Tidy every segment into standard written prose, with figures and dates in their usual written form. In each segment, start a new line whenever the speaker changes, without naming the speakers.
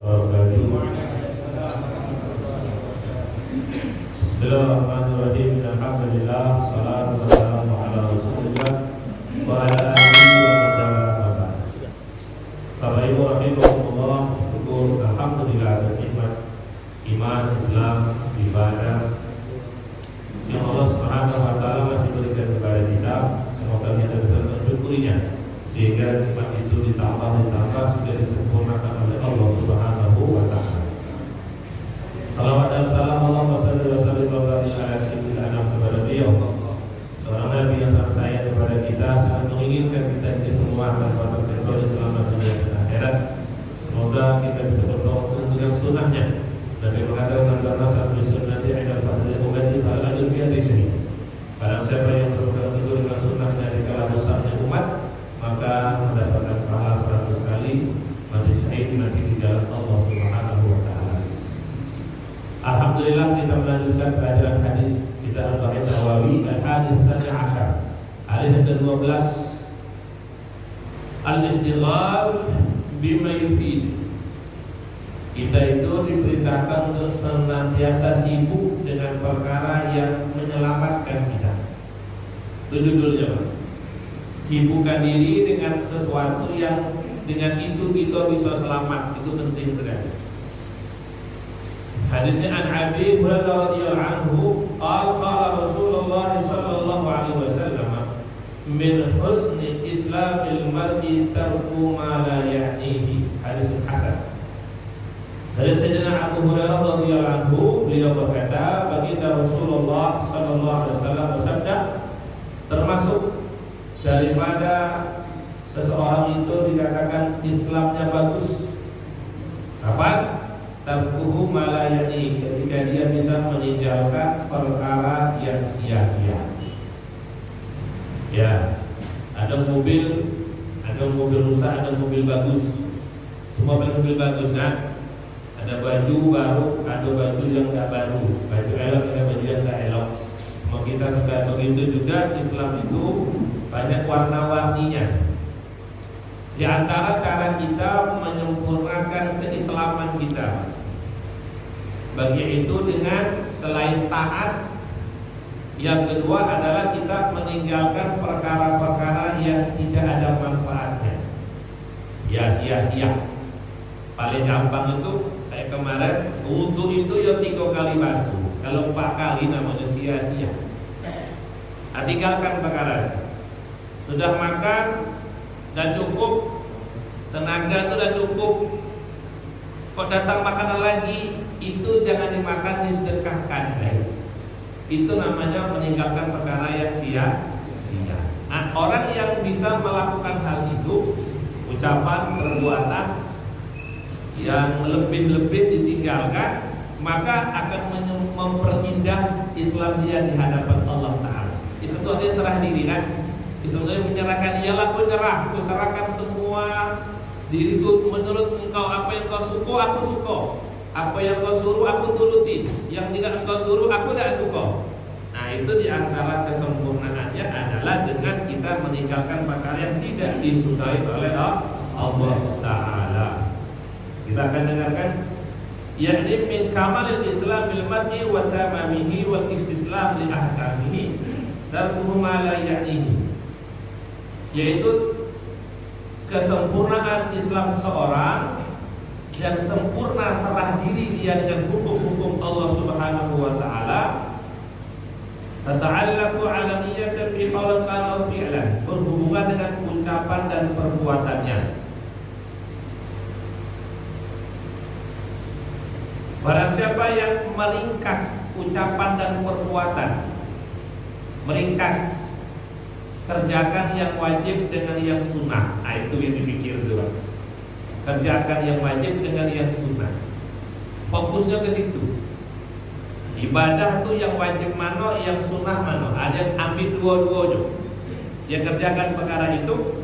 Bismillahirrahmanirrahim. Alhamdulillah, salatu wassalamu ala Rasulillah wa ala alihi wa sallam. Bapak Ibu rahimakumullah, syukur alhamdulillah atas nikmat iman, Islam, ibadah yang Allah Subhanahu wa taala masih berikan kepada kita. Semoga kita bisa mensyukurinya sehingga nikmat itu ditambah sehingga disempurnakan oleh Allah Subhanahu wa taala. Salawat dan salam Allah wassallallahu alaihi wasallam kepada beliau, seorang Nabi yang sangat sayang kepada kita, sangat menginginkan kita ini semua dapat terkendali selamat dunia dan akhirat. Semoga kita bisa bertawakal dengan sunnahnya. Nabi mengatakan karena satu sunnah di akhir fadli ummati fal ajr fi hadhihi. Barang siapa yang berpegang teguh dengan sunnahnya di kala besarnya umat, maka mendapatkan pahala 100 kali mati syahid nanti di jalan Allah Subhanahu wa taala. Alhamdulillah, kita melanjutkan pelajaran hadis kita Arba'in Nawawi. Al-hadis Sani-Ashar, hadis yang ke-12, al-istighal bima yufid. Kita itu diperintahkan untuk senantiasa sibuk dengan perkara yang menyelamatkan kita. Itu judulnya, Pak. Sibukkan diri dengan sesuatu yang dengan itu kita bisa selamat. Itu penting sekali. Hadisnya an Abi Hurairah radhiyallahu anhu, qala Rasulullah sallallahu alaihi wasallam, min husni islamil mar'i tarku ma la ya'nihi. Hadis hasan. Dari Sayyidina Abu Hurairah radhiyallahu anhu, beliau berkata, baginda Rasulullah sallallahu alaihi wasallam bersabda, termasuk daripada seseorang itu dikatakan Islamnya bagus, apa? Tarkuhu ma la ya'ni, ketika dia bisa meninggalkan perkara yang sia-sia. Ya, ada mobil rusak, ada mobil bagus. Semua mobil bagus kan? Ada baju baru, ada baju yang tidak baru, baju elok, ada baju yang tidak elok. Mau kita suka begitu juga. Islam itu banyak warna-warninya. Di antara cara kita menyempurnakan keislaman kita, bagi itu dengan selain taat, yang kedua adalah kita meninggalkan perkara-perkara yang tidak ada manfaatnya. Ya sia-sia. Paling gampang itu kayak kemarin, wudu itu ya 3 kali basuh. Kalau 4 kali namanya sia-sia. Tinggalkan perkara. Sudah makan, dan cukup, tenaga itu sudah cukup, kok datang makanan lagi, itu jangan dimakan, disedekahkan. Itu namanya meninggalkan perkara yang sia-sia. Nah, orang yang bisa melakukan hal itu, ucapan, perbuatan yang lebih-lebih ditinggalkan, maka akan memperindah Islam dia di hadapan Allah Ta'ala. Itu dia serah diri kan. Sebenarnya menyerahkan, ialah aku nyerah, aku serahkan semua diriku menurut engkau. Apa yang kau suka, aku suka. Apa yang kau suruh, aku turuti. Yang tidak engkau suruh, aku tidak suka. Nah, itu diantara kesempurnaannya adalah dengan kita meninggalkan perkara yang tidak disukai oleh Allah Ta'ala. Kita akan dengarkan, yakni min kamalil Islam bil mar'i wa tamamihi wal istislam li ahkamihi tarkuhu ma la ya'nihi, yaitu kesempurnaan Islam seorang dan sempurna serah diri dia dengan hukum-hukum Allah Subhanahu wa taala. Tata'allaqu 'ala niyyati bi qawlin aw fi'lan, berhubungan dengan ucapan dan perbuatannya. Barang siapa yang meringkas ucapan dan perbuatan, meringkas, kerjakan yang wajib dengan yang sunnah. Nah, itu yang dipikir dulu. Kerjakan yang wajib dengan yang sunnah. Fokusnya ke situ. Ibadah tuh yang wajib mano, yang sunnah mano. Ada yang ambil dua-duanya. Yang kerjakan perkara itu,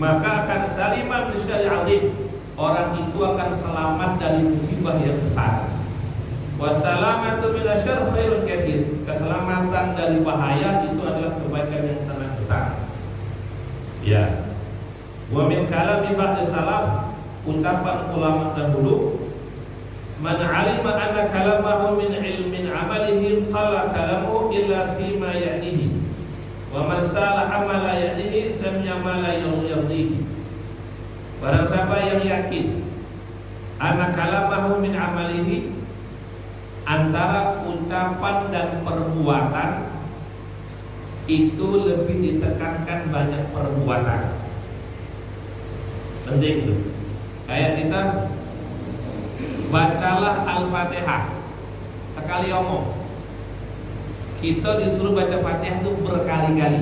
maka akan salimah min syarri 'azim. Orang itu akan selamat dari musibah yang besar. Wassalamatu min asyarr khairun katsir. Keselamatan dari bahaya itu adalah kebaikan yang sangat besar. Ya. Wa min kalami ba'd salaf ucapan ulama dahulu, man 'alima anna kalamahu min ilmin 'amalihi qala kalamuhu illa fima ya'nihi wa man sala 'amala ya'nihi sami'a ma la yurdihi. Barang siapa yang yakin anna kalamahu min 'amalihi, antara ucapan dan perbuatan itu lebih ditekankan banyak perbuatan. Penting itu. Kayak kita bacalah Al-Fatihah sekali omong. Kita disuruh baca Fatihah itu berkali-kali.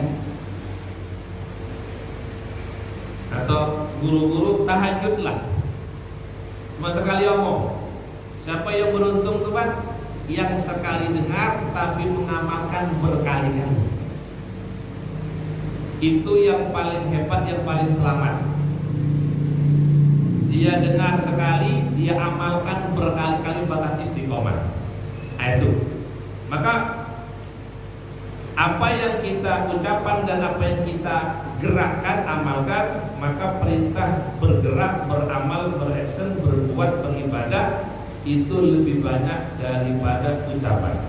Atau guru-guru tahajudlah cuma sekali omong. Siapa yang beruntung tuh Pak? Yang sekali dengar tapi mengamalkan berkali-kali. Itu yang paling hebat, yang paling selamat. Dia dengar sekali, dia amalkan berkali-kali, bahkan istiqomah. Itu. Maka apa yang kita ucapkan dan apa yang kita gerakkan, amalkan, maka perintah bergerak, beramal, beraction, berbuat, beribadah itu lebih banyak daripada ucapan.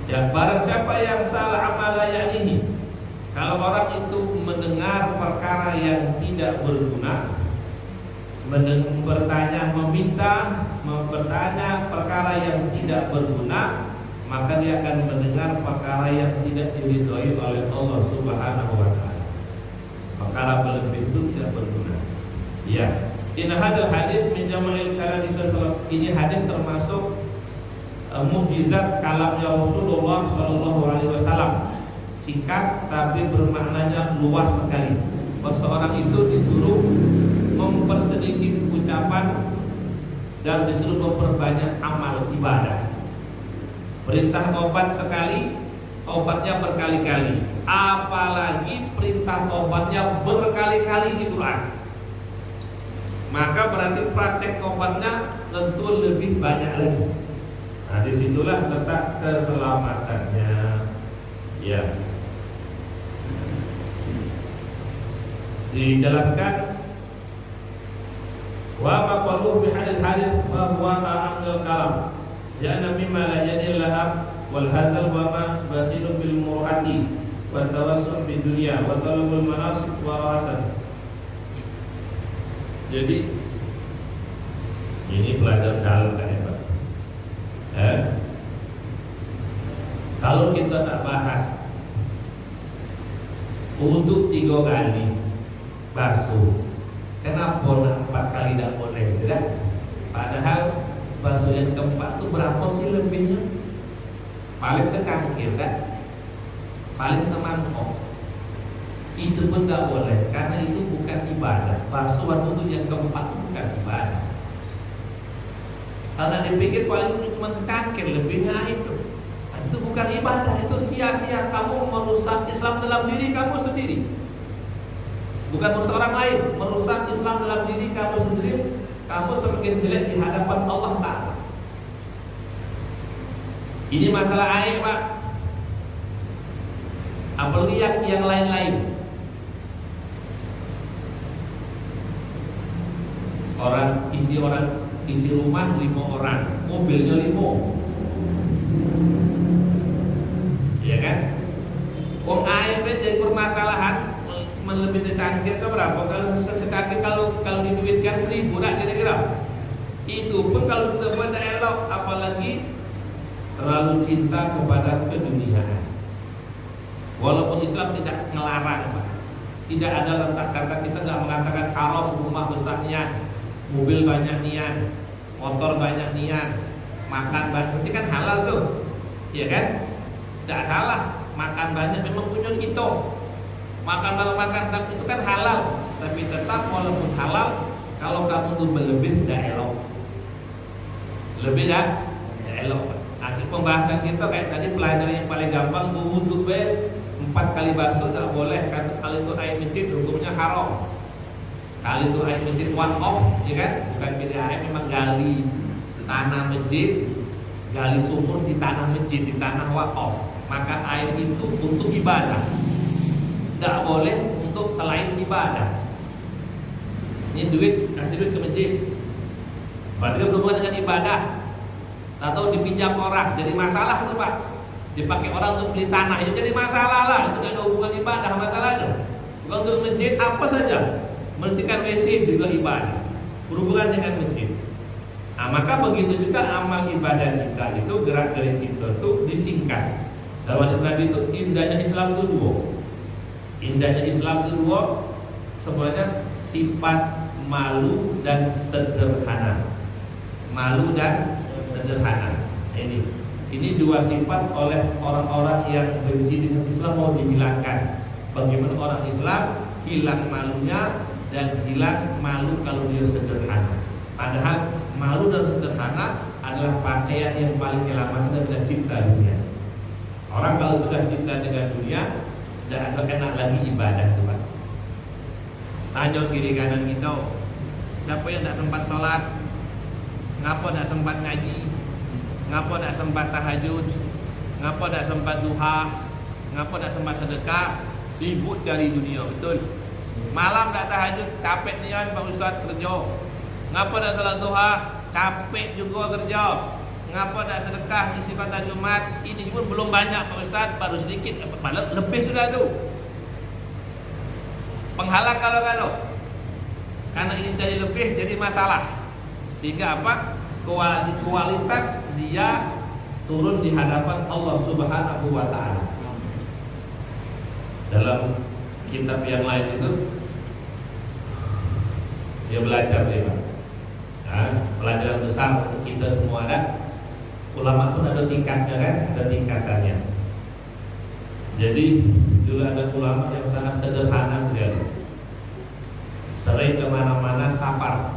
Ya, barang siapa yang salah amalan ini, kalau orang itu mendengar perkara yang tidak berguna, bertanya, bertanya perkara yang tidak berguna, maka dia akan mendengar perkara yang tidak diridhoi oleh Allah Subhanahu wa taala. Perkara berlebih itu tidak berguna. Ya. Inna hadal hadis min jama'il kalam sallallahu. Ini hadis termasuk mukjizat kalamnya Rasulullah sallallahu alaihi wasallam. Singkat tapi bermaknanya luas sekali. Seseorang itu disuruh mempersedikit ucapan dan disuruh memperbanyak amal ibadah. Perintah taubat sekali, taubatnya berkali-kali. Apalagi perintah taubatnya berkali-kali di Quran. Maka berarti praktek taubatnya tentu lebih banyak lagi. Nah, disitulah letak keselamatannya. Ya. Dijelaskan wa maqaluhu bi hadis bahwa ta'amul kalam ya nabi ma la yadil lahab wal hadzal wa ma basilun bil murati wa tawassul bid dunya wa talabul manasib wa hasan. Jadi ini pelajaran dalam kan ya Pak. Kalau kita tak bahas untuk 3 kali basuh, kenapa 4 kali tidak boleh, tidak? Padahal basuh yang keempat itu berapa sih lebihnya? Paling sekangkir kan? Paling semangkok. Itu pun tidak boleh, karena itu bukan ibadah. Basuh wudhu yang keempat itu bukan ibadah. Karena dipikir paling itu cuma secangkir, lebihnya itu bukan ibadah, itu sia-sia. Kamu merusak Islam dalam diri kamu sendiri. Bukan merusak orang lain, merusak Islam dalam diri kamu sendiri. Kamu semakin jelek di hadapan Allah Ta'ala. Ini masalah air Pak. Apalagi yang lain-lain. Orang isi rumah 5 orang, mobilnya 5. Ya kan? Wong air jadi permasalahan. Lebih secangkir ke berapa? Kalau secangkir kalau diduitkan 1000 nak kira-kira. Itu pun kalau kita buat elok, apalagi terlalu cinta kepada keduniaan. Walaupun Islam tidak melarang, Pak. Tidak ada letak kata, kita tidak mengatakan haram rumah besarnya, mobil banyak nian, motor banyak nian, makan banyak, itu kan halal tuh, ya kan? Tidak salah, makan banyak memang punya kita. Makan itu kan halal, tapi tetap walaupun halal, kalau kamu tuh berlebih tidak elok. Lebih tidak elok. Nanti pembahasan kita kayak tadi pelajaran yang paling gampang, wudhu 4 kali basuh tidak boleh. Kali itu air masjid hukumnya haram. Kali itu air masjid one-off, ya kan? Bukan pilih air, memang gali tanah masjid, gali sumur di tanah masjid, di tanah one-off. Maka air itu untuk ibadah. Tidak boleh untuk selain ibadah. Ini duit, kasih duit ke masjid. Berarti berhubungan dengan ibadah. Atau dipinjam orang, jadi masalah tuh Pak. Dipakai orang untuk beli tanah, itu jadi masalah lah. Itu gak ada hubungan ibadah masalahnya. Bukan untuk masjid apa saja, membersihkan WC juga ibadah, berhubungan dengan masjid. Nah, maka begitu juga amal ibadah kita itu, gerak-gerik kita itu disingkat. Dalam Islam itu indahnya Islam itu dua. Indahnya Islam itu dua, sebenarnya sifat malu dan sederhana. Malu dan sederhana. Ini dua sifat oleh orang-orang yang benci dengan Islam mau dihilangkan. Bagaimana orang Islam hilang malunya dan hilang malu kalau dia sederhana. Padahal malu dan sederhana adalah pakaian yang paling menyelamatkan dan cinta dunia. Orang kalau sudah cinta dengan dunia, tidak akan enak lagi ibadah Tuhan. Tanya kiri kanan kita, siapa yang tidak sempat sholat? Ngapa tidak sempat ngaji? Ngapa tidak sempat tahajud? Ngapa tidak sempat duha? Ngapa tidak sempat sedekah? Sibuk cari dunia, betul. Malam tidak tahajud, capek nian Pak Ustaz kerja. Ngapa tidak salat duha? Capek juga kerja. Ngapa tidak sedekah isi kota Jumat? Ini pun belum banyak Pak Ustaz, baru sedikit. Padahal lebih sudah tu. Penghalang kalau karena ingin jadi lebih jadi masalah. Sehingga apa? Kualitas dia turun di hadapan Allah Subhanahu wa taala. Dalam kitab yang lain itu dia belajar dia Pak. Nah, pelajaran besar untuk kita semua ada. Ulama pun ada tingkatnya kan, ada tingkatannya. Jadi juga ada ulama yang sangat sederhana sekali. Sering kemana-mana safar,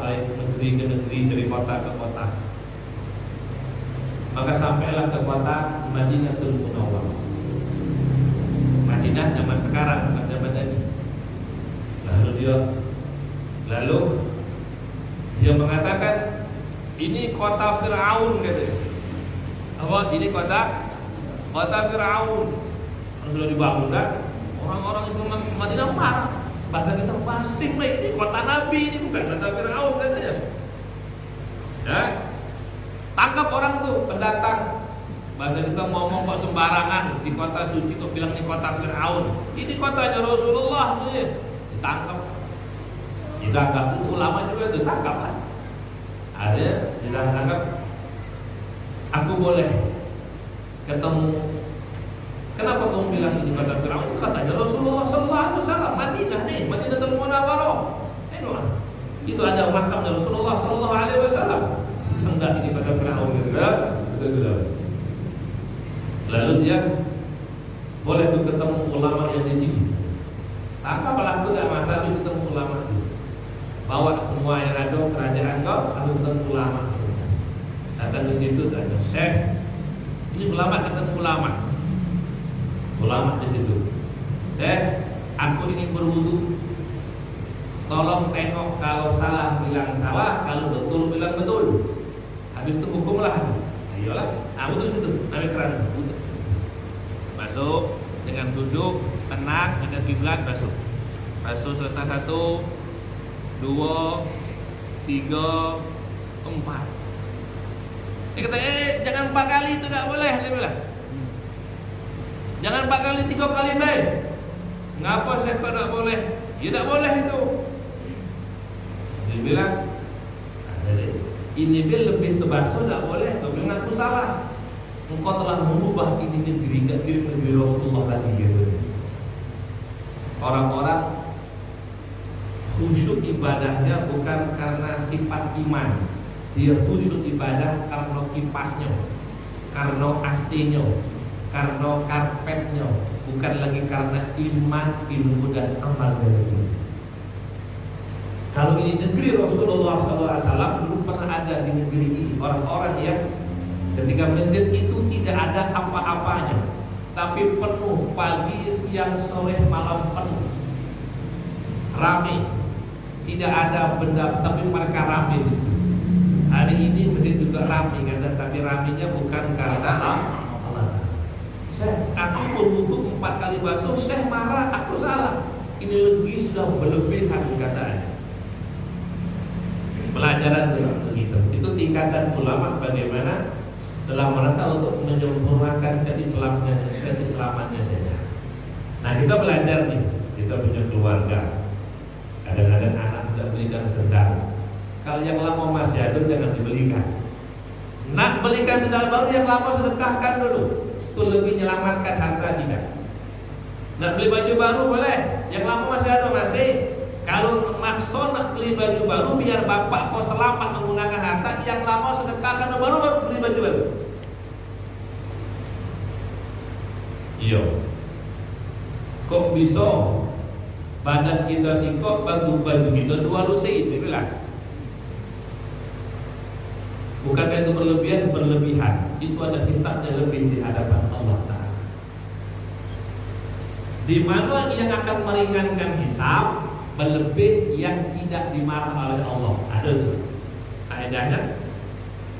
dari negeri ke negeri, dari kota ke kota. Maka sampailah ke kota Madinatul Munawwarah. Madinah zaman sekarang, bukan zaman tadi. Lalu dia mengatakan ini kota Fir'aun katanya. Apa? Ini kota Fir'aun. Sudah dibangun kan? Orang-orang Islam Madinah marah. Bahasa kita basing lah, ini kota Nabi, ini bukan kota Fir'aun katanya. Ya, tangkap orang tuh pendatang. Bahasa kita ngomong kok sembarangan di kota suci kok bilang ini kota Fir'aun. Ini kotanya Rasulullah nih. Ditangkap. Itu ulama juga itu tangkap lah. Ada ditangkap. Aku boleh ketemu. Kenapa kamu bilang ini kota Fir'aun? Itu katanya Rasulullah sallallahu alaihi wasallam, Madinah nih, Madinatul Munawwarah. Itu ada makamnya Rasulullah sallallahu alaihi wasallam. Enggak, ini kota Fir'aun juga. Lalu dia boleh tuh ketemu ulama yang di sini. Apa pelaku enggak masalah ketemu ulama itu. Bawa semua yang ada kerajaan kau, lalu ketemu ulama. Datang ke situ tanya, "Syekh, ini ulama ketemu ulama." Ulama di situ. Aku ingin berwudu. Tolong tengok kalau salah bilang salah, kalau betul bilang betul. Habis itu hukumlah. Ayolah, wudu situ, ambil keran, wudu. Masuk dengan duduk tenang, ada kiblat masuk. Masuk selesai 1, 2, 3, 4. Dia kata, jangan 4 kali itu tidak boleh, dia bilang. Jangan 4 kali, 3 kali baik. Ngapa saya tak boleh? Ya tak boleh itu. Dia bilang, ini bil lebih sebaso tak boleh. Kau bilang aku salah. Engkau telah mengubah ini negeri, tak kirim negeri Rasulullah lagi gitu. Orang-orang khusyuk ibadahnya bukan karena sifat iman. Dia khusyuk ibadah karena kipasnya, karena AC-nya, karena karpetnya, bukan lagi karena iman, ilmu dan amal dari ini. Kalau ini negeri Rasulullah SAW, dulu pernah ada di negeri ini orang-orang yang ketika masjid itu tidak ada apa-apanya, tapi penuh pagi, siang, sore, malam penuh, ramai, tidak ada benda, tapi mereka ramai. Hari ini masjid juga ramai, tapi ramainya bukan karena Allah. Syekh, aku berwudu 4 kali basuh, Syekh marah, aku salah. ini lagi sudah berlebihan kataannya. Pelajaran begitu. Itu tingkatan ulama bagaimana dalam rangka untuk menyempurnakan keislamannya saja. Nah, kita belajar nih, kita punya keluarga. Kadang-kadang anak kita belikan sendal. Kalau yang lama masih ada jangan dibelikan. Nak belikan sendal baru, yang lama sedekahkan dulu. Itu lebih menyelamatkan harta kita. Nak beli baju baru boleh, yang lama masih ada masih. Kalau maksud nak beli baju baru biar bapak kau selamat menggunakan harta, yang lama sedekahkan baru beli baju baru. Iya. Kok bisa badan kita singkok, baju kita dua lusi itu lah. Bukankah itu berlebihan? Itu ada hisabnya lebih di hadapan Allah Ta'ala. Di mana yang akan meringankan hisab berlebih yang tidak dimarah oleh Allah. Ada tuh kaidahnya,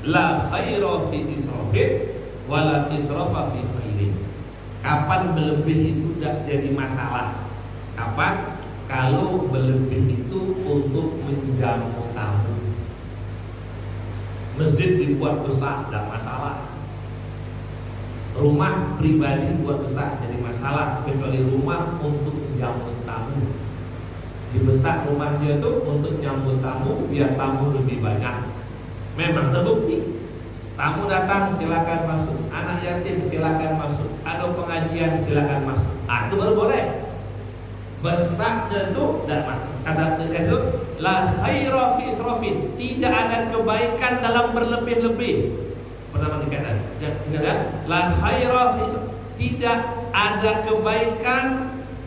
la khaira fi israfin wala israfa fi khairin. Kapan berlebih itu tidak jadi masalah? Kapan? Kalau berlebih itu untuk menjamu tamu. Masjid dibuat besar tidak masalah. Rumah pribadi dibuat besar jadi masalah, kecuali rumah untuk menjamu tamu. Dibesar rumahnya itu untuk nyambut tamu, biar tamu lebih banyak. Memang terbukti. Tamu datang silakan masuk, anak yatim silakan masuk, ada pengajian silakan masuk. Itu baru boleh. Besarnya itu kata itu la khaira fi israfin, tidak ada kebaikan dalam berlebih-lebih. Pertama dikatakan, ingat la khaira fi, tidak ada kebaikan,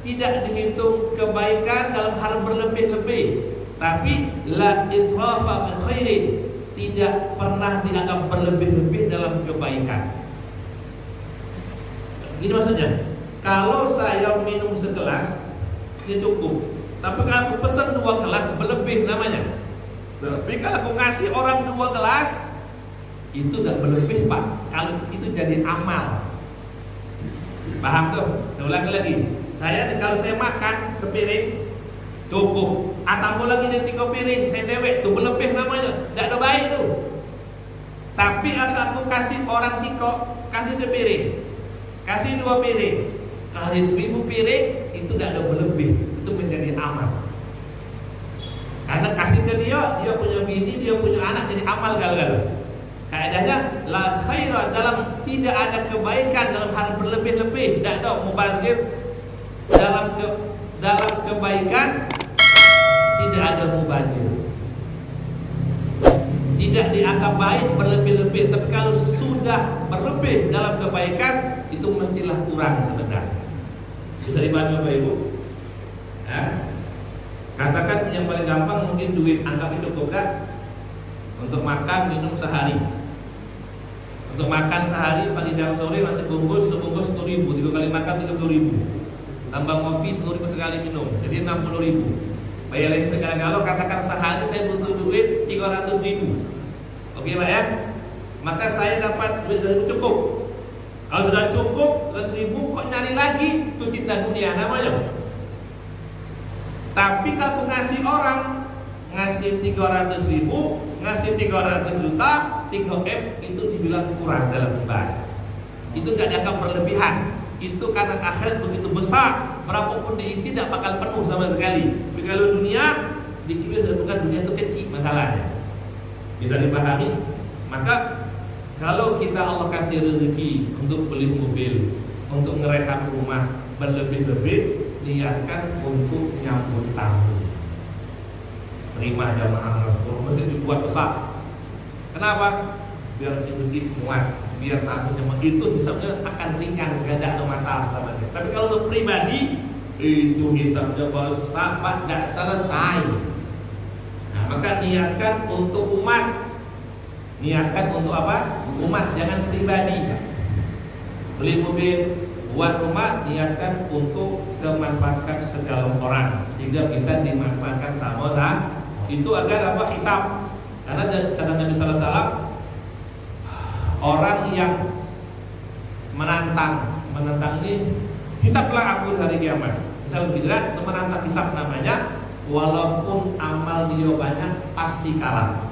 tidak dihitung kebaikan dalam hal berlebih-lebih. Tapi la israfa fi khairin, tidak pernah dianggap berlebih-lebih dalam kebaikan. Gini maksudnya, kalau saya minum segelas ini cukup, tapi kalau aku pesan 2 gelas berlebih namanya. Tapi kalau aku ngasih orang 2 gelas itu udah berlebih, Pak. Kalau itu jadi amal. Paham tuh? Saya ulangi lagi. Kalau saya makan sepiring cukup, atau lagi jadi 3 piring, saya dewek itu berlebih namanya. Tidak ada baik itu. Tapi kalau aku kasih orang singkok, kasih sepiring, kasih 2 piring, kasih 1000 piring, itu tidak ada berlebih, itu menjadi amal. Karena kasih ke dia punya bini, dia punya anak, jadi amal galau-galau. Kaidahnya la khaira, dalam tidak ada kebaikan dalam hal berlebih-lebih, tidak ada mubazir dalam kebaikan, tidak ada mubazir. Tidak dianggap baik berlebih-lebih, tapi kalau sudah berlebih dalam kebaikan itu mestilah kurang sebenarnya. Bisa dipahami Bapak Ibu? Ya. Katakan yang paling gampang mungkin duit, anggap itu cukup kan? Untuk makan minum sehari. Untuk makan sehari pagi siang sore nasi bungkus sebungkus 10.000, 3 kali makan 30.000. Tambah kopi 10.000 sekali minum, jadi 60.000. Bayar lagi segala-gala, katakan sehari saya butuh duit 300.000. Oke Pak ya? Maka saya dapat duit 2.000 cukup. Kalau sudah cukup 200.000, kok nyari lagi? Itu cinta dunia namanya. Tapi kalau ngasih orang, ngasih 300.000, ngasih 300 juta, 3M, itu dibilang kurang dalam ibadah. Itu gak dianggap berlebihan. Itu karena akhirat begitu besar, berapapun diisi tidak bakal penuh sama sekali. Tapi kalau dunia, dikira sudah bukan dunia itu kecil masalahnya. Bisa dipahami? Maka kalau kita Allah kasih rezeki untuk beli mobil, untuk ngerehab rumah berlebih-lebih, niatkan untuk nyambut tamu. Terima jamaah Rasul, mesti dibuat besar. Kenapa? Biar sedikit muat, biar tamunya itu hisabnya akan ringan, tidak ada masalah sama sekali. Tapi kalau untuk pribadi itu hisabnya besar, tidak selesai. Nah, maka niatkan untuk umat. Niatkan untuk apa? Umat, jangan pribadi. Beli mobil, buat rumah, niatkan untuk memanfaatkan segala orang sehingga bisa dimanfaatkan sama orang. Itu agar apa? Hisab. Karena kata Nabi sallallahu alaihi wasallam, orang yang menantang ini hisablah aku hari kiamat. Misal tidak menantang hisab namanya, walaupun amal dia banyak pasti kalah.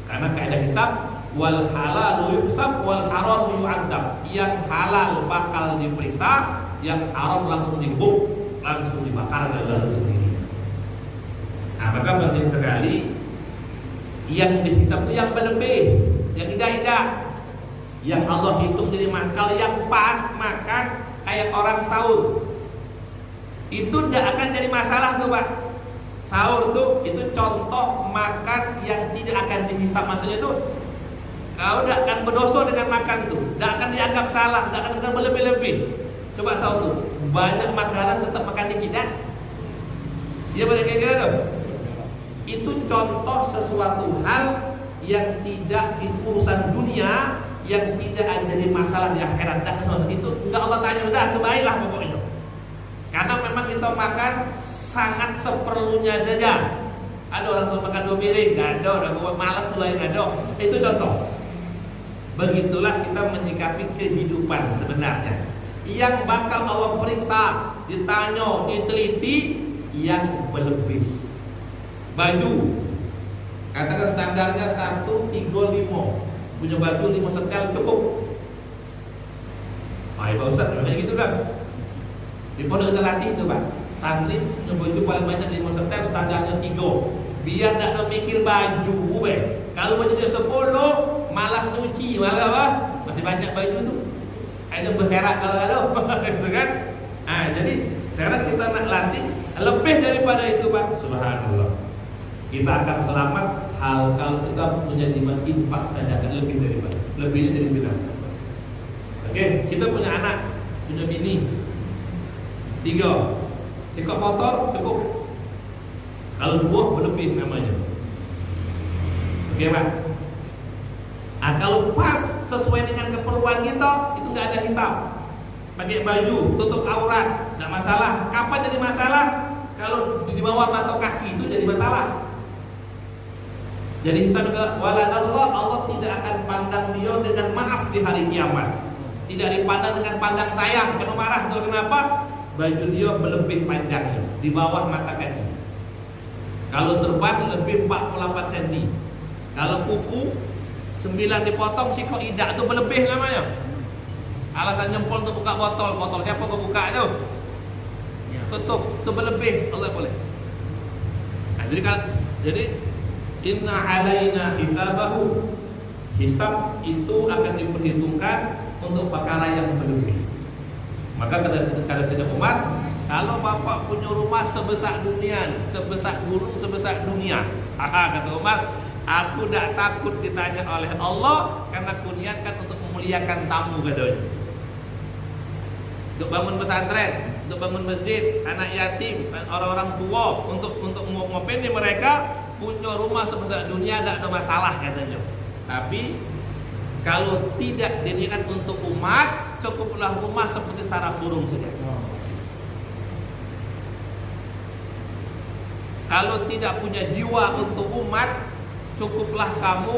Karena kaidah hisab, wal halal yuhsab wal haram yu'adzab. Yang halal bakal diperiksa, yang haram langsung dibuk, langsung dibakar dan langsung sendiri. Nah, maka penting sekali yang dihisab itu yang berlebih, yang tidak. Yang Allah hitung jadi makal yang pas makan kayak orang sahur. Itu tidak akan jadi masalah tuh Pak. Sahur tuh itu contoh makan yang tidak akan dihisab. Maksudnya tuh kau tidak akan berdosa dengan makan tuh, tidak akan dianggap salah, tidak akan berlebih-lebih. Coba sahur tuh banyak makanan tetap makan dikit ya. Dia banyak kayak gitu tuh. Itu contoh sesuatu hal yang tidak urusan dunia, yang tidak jadi masalah di akhirat. Dan itu enggak Allah tanya, udah kebaiklah pokoknya. Karena memang kita makan sangat seperlunya saja. Ada orang suruh makan 2 piring, nggak ada. Udah buat malas tuh nggak ada. Itu contoh. Begitulah kita menyikapi kehidupan sebenarnya. Yang bakal Allah periksa, ditanya, diteliti, yang berlebih. Baju, katakan standarnya 135, punya baju 5 setel cukup. Pak Ustaz, namanya gitu kan? Di pondok kita latih itu Pak, santri punya baju paling banyak 5 setel, standarnya 3. Biar tidak ada mikir baju, kalau baju dia 10, malas nyuci, malas apa? Masih banyak baju tuh. Ada berserak kalau itu kan? Nah, jadi sekarang kita nak latih lebih daripada itu Pak. Subhanallah. Kita akan selamat hal kalau kita punya iman infak saja akan lebih daripada lebihnya dari binasa. Oke, kita punya anak, punya bini 3, sikap motor cukup. Kalau 2 berlebih namanya. Oke Pak. Nah, kalau pas sesuai dengan keperluan kita, itu nggak ada hisab. Pakai baju, tutup aurat, nggak masalah. Kapan jadi masalah? Kalau di bawah mata kaki itu jadi masalah. Jadi hisab Allah tidak akan pandang dia dengan maaf di hari kiamat. Tidak dipandang dengan pandang sayang. Kena marah tuh kenapa? Baju dia berlebih panjangnya di bawah mata kaki. Kalau serban lebih 48 cm. Kalau kuku 9 dipotong, siko idak itu berlebih namanya. Alasan nyempol untuk buka botol siapa kau buka itu? Tutup, itu berlebih, Allah boleh. Nah, jadi inna alaina hisabahu. Hisab itu akan diperhitungkan untuk perkara yang berlebih. Maka kata Sayyidina Umar, kalau bapak punya rumah sebesar dunia, sebesar gunung, sebesar dunia, kata Umar, aku tidak takut ditanya oleh Allah karena kuniakan untuk memuliakan tamu katanya. Untuk bangun pesantren, untuk bangun masjid, anak yatim, orang-orang tua, untuk ngopendi mereka punya rumah sebesar dunia tidak ada masalah katanya. Tapi kalau tidak diniatkan untuk umat, cukuplah rumah seperti sarang burung saja. Kalau tidak punya jiwa untuk umat, cukuplah kamu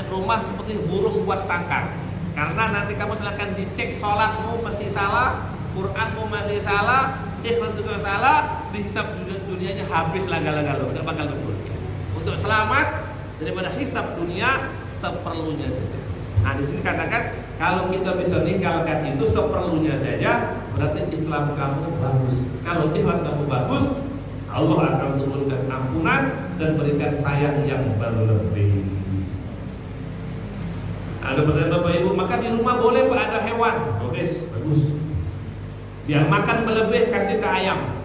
rumah seperti burung buat sangkar. Karena nanti kamu silakan dicek, sholatmu masih salah, Quranmu masih salah, ikhlas juga salah, dihisab dunianya habis laga-laga lo, tidak bakal betul. Untuk selamat daripada hisab dunia seperlunya saja. Nah, di sini katakan kalau kita bisa meninggalkan itu seperlunya saja, berarti Islam kamu bagus. Kalau Islam kamu bagus, Allah akan turunkan ampunan dan berikan sayang yang berlebih. Ada pertanyaan Bapak Ibu, makan di rumah boleh Pak, ada hewan. Oke, bagus. Dia makan berlebih kasih ke ayam,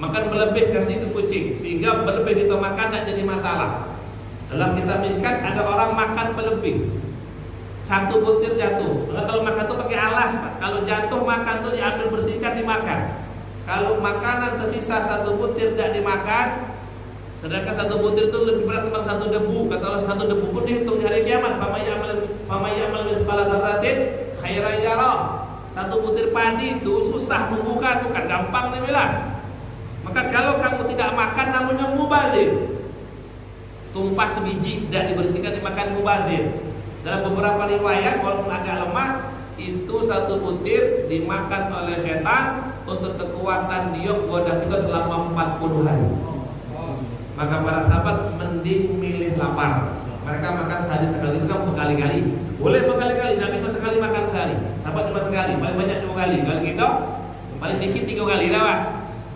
makan berlebih kasih ke kucing, sehingga berlebih kita makan tidak jadi masalah. Dalam kita miskan ada orang makan berlebih, 1 butir jatuh. Kalau makan tuh pakai alas Pak. Kalau jatuh makan tuh diambil bersihkan dimakan. Kalau makanan tersisa 1 butir tidak dimakan, sedangkan 1 butir itu lebih berat ketimbang 1 debu. Kata Allah 1 debu pun dihitung di hari kiamat. Fama ya'mal misqala dzarratin khairan yarah. 1 butir padi itu susah membuka, bukan gampang dia bilang. Maka kalau kamu tidak makan namanya mubazir. Tumpah sebiji tidak dibersihkan dimakan mubazir. Dalam beberapa riwayat walaupun agak lemah, itu 1 butir dimakan oleh setan untuk kekuatan diok goda kita selama 40 hari. Maka para sahabat mending milih lapar. Mereka makan sehari sekali, itu kan berkali-kali. Boleh berkali-kali, Nabi itu sekali makan sehari. Sahabat cuma sekali, paling banyak 2 kali. Kalau kita paling dikit 3 kali lah, Pak.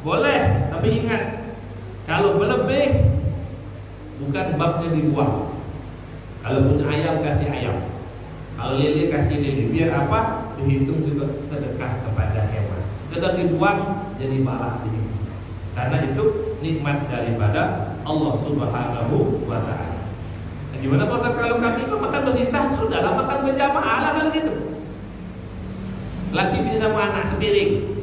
Boleh, tapi ingat, kalau berlebih bukan babnya dibuang. Kalau punya ayam kasih ayam, kalau lele kasih lele. Biar apa? Dihitung juga sedekah kepada hewan. Sekedar dibuang jadi balak ini. Karena itu nikmat daripada Allah Subhanahu wa ta'ala. Nah, gimana kalau kami itu makan bersisa? Sudahlah makan berjamaah lah kalau gitu. Laki bini sama anak sepiring.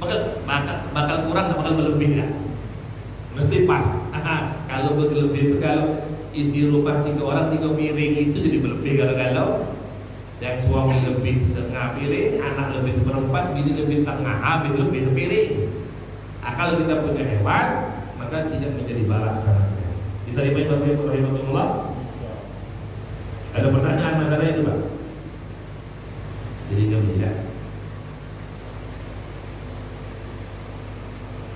Bakal kurang, bakal berlebih ya. Mesti pas. Kalau berlebih itu kalau isi rumah 3 orang 3 piring itu jadi berlebih. Kalau yang suami lebih setengah piring, anak lebih seperempat, bini lebih setengah, habis lebih sepiring. Kalau kita punya hewan, maka tidak menjadi balak sama sekali. Bisa dimainkan rahimahullah. Ada pertanyaan mengenai itu, Pak? Jadi kemudian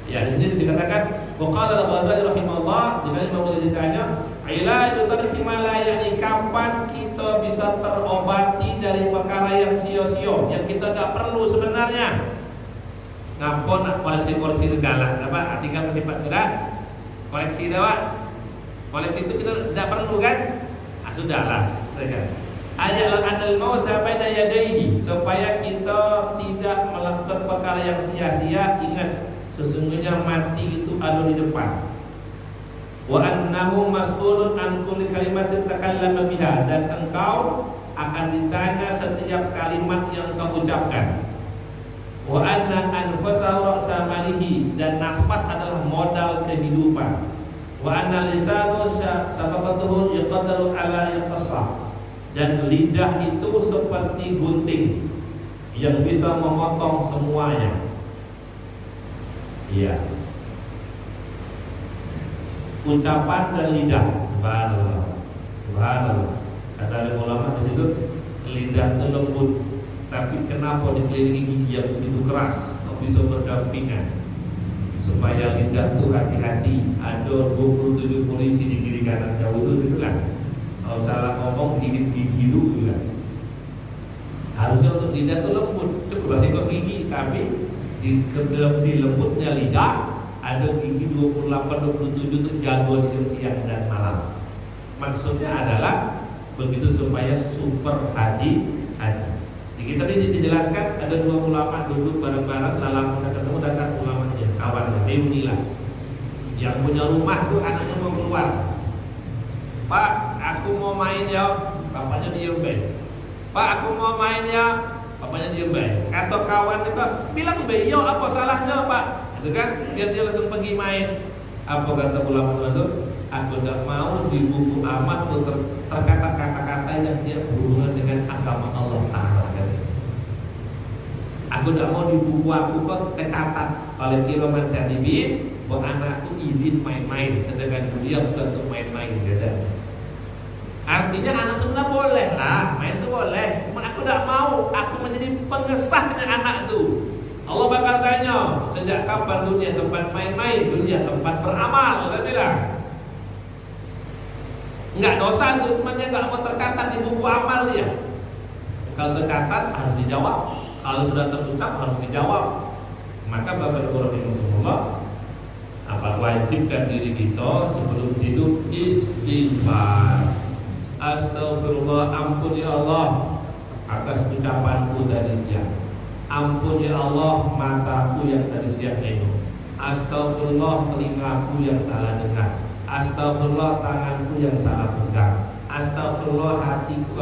ya di sini dikatakan waqala al-Ghazali rahimahullah, jika mau ditanya ilaju tarki ma la yani, kapan kita bisa terobati dari perkara yang sia-sia yang kita tidak perlu sebenarnya. Ngampun nak koleksi segala apa artikel sifat gerak koleksi dah, koleksi itu kita tidak perlu kan? Sudahlah selesai. Ajalah anil mauta baina yadayhi, supaya kita tidak melakukan perkara yang sia-sia. Ingat, sesungguhnya mati itu ada di depan. Wa annahu mas'ulun an kulli kalimatin takallama biha, dan engkau akan ditanya setiap kalimat yang kau ucapkan. Wa anna anfasahu ra'sa malihi, dan nafas adalah modal kehidupan. Wa anna lisanu sabaqatuhu yaqdaru ala yaqsa, dan lidah itu seperti gunting yang bisa memotong semuanya. Iya. Ucapan dan lidah, subhanallah. Subhanallah. Kata ulama di situ, lidah itu lembut, tapi kenapa dikelilingi gigi yang begitu keras? Kok bisa berdampingan? Supaya lidah itu hati-hati. Ada 27 polisi di kiri kanan jauh itu kan. Kalau salah ngomong gigit gigi dulu kan. Harusnya untuk lidah itu lembut, cukup kok gigi, tapi di lembutnya lidah ada gigi 28-27 itu jago di siang dan malam. Maksudnya adalah begitu supaya super hati-hati. Di kitab ini dijelaskan ada 28 duduk bareng-bareng, lalang ketemu datang ulamanya, kawannya, reunilah. Yang punya rumah tuh anaknya mau keluar. Pak, aku mau main ya. Bapaknya diem baik. Pak, aku mau main ya. Bapaknya diem baik. Atau kawan itu bilang baik, yo apa salahnya Pak? Itu kan, biar dia langsung pergi main. Apa kata ulama itu? Aku tidak mau di buku amat terkata kata-kata yang dia berhubungan dengan agama Allah Ta'ala. Aku tidak mau di buku aku kok tercatat oleh Kiroman Syaribin bahwa anakku izin main-main, sedangkan dia bukan untuk main-main. Beda. Artinya anak itu tidak boleh lah, main itu boleh. Cuma aku tidak mau, aku menjadi pengesahnya anak itu. Allah bakal tanya, sejak kapan dunia tempat main-main, dunia tempat beramal? Dia bilang enggak dosa itu, cuma dia enggak mau tercatat di buku amal dia. Kalau tercatat harus dijawab, kalau sudah terucap harus dijawab. Maka Bapak Ibu rahimahullah, apa wajibkan diri kita sebelum hidup istighfar. Astagfirullah, ampun ya Allah atas ucapanku tadi siang. Ampun ya Allah mataku yang tadi siang itu. Astagfirullah telingaku yang salah dengar. Astagfirullah tanganku yang salah pegang. Astagfirullah hatiku,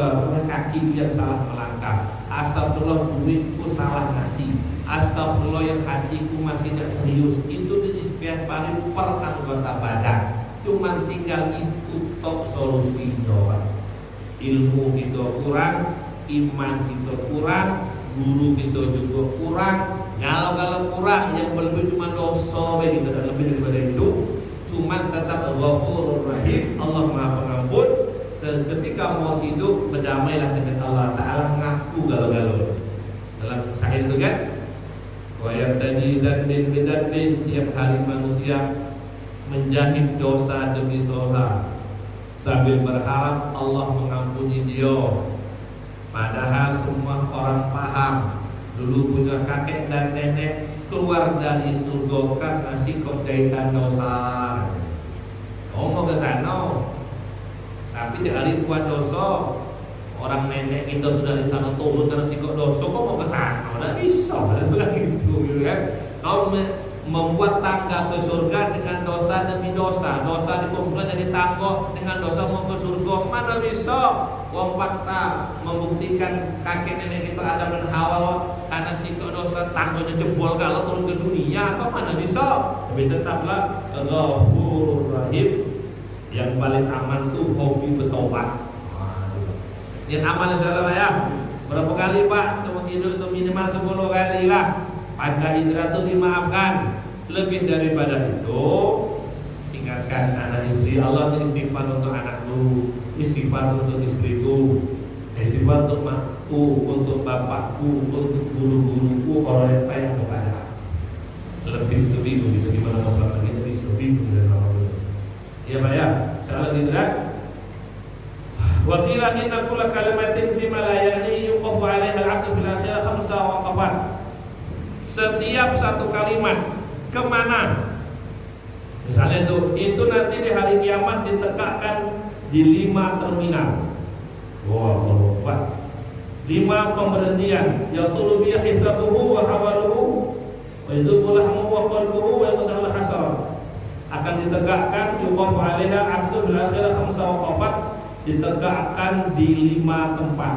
kakiku yang salah melangkah. Astagfirullah duitku salah ngasih. Astagfirullah yang hatiku masih tidak serius. Itu diistighfarin per anggota badan. Cuman tinggal itu top solusinya. Ilmu kita kurang, iman kita kurang, guru kita juga kurang. Kalau kurang yang lebih cuma dosa begitu dan lebih daripada itu. Cuman tetap Ghafurur Rahim, Allah Maha Pengampun. Dan ketika mau hidup berdamailah dengan Allah Ta'ala, ngaku galau-galau. Dalam sahih itu kan, Wa yaqtadi dzambin bidzambin, tiap hari manusia menjahit dosa demi dosa sambil berharap Allah mengampuni dia. Padahal semua orang paham dulu punya kakek dan nenek keluar dari surga karena sikap jahitan dosa. Oh mau ke sana, tapi di hari buat dosa, orang nenek kita sudah di sana turun karena sikap dosa, kok mau ke sana? Tidak bisa, bilang gitu, kan? Kau membuat tangga ke surga dengan dosa demi dosa, dosa dikumpulkan jadi tangga dengan dosa mau ke surga, mana bisa? Wong fakta membuktikan kakek nenek kita Adam dan Hawa karena sikap dosa tangganya jebol kalau turun ke dunia, kok mana bisa? Tapi tetaplah Ghafurur Rahim. Yang paling aman tuh hobi bertobat. Yang aman insyaallah ya. Berapa kali Pak untuk hidup itu minimal 10 kali lah. Pada indera itu dimaafkan. Lebih daripada itu, ingatkan anak istri. Allah istighfar untuk anakku, istighfar untuk istriku, istighfar untuk makku, untuk bapakku, untuk guru-guruku, orang yang sayang kepada. Lebih begitu gimana masalah ini lebih dari orang. Ya Pak ya, salah tidak. Wa qila inna kulla kalimatin fi ma la ya'ni yuqafu 'alaiha al-'abdu fil akhirah khamsa waqafat. Setiap satu kalimat kemana? Misalnya itu nanti di hari kiamat ditegakkan di 5 terminal. Wow, 5 pemberhentian. Yaqulu bi hisabuhu wa hawaluhu wa yadkhulu lahmuhu wa qalbuhu wa yaqulu hasara. Akan ditegakkan yuqafu 'alaiha 'abdu bil akhirah khamsa waqafat, ditegakkan di 5 tempat.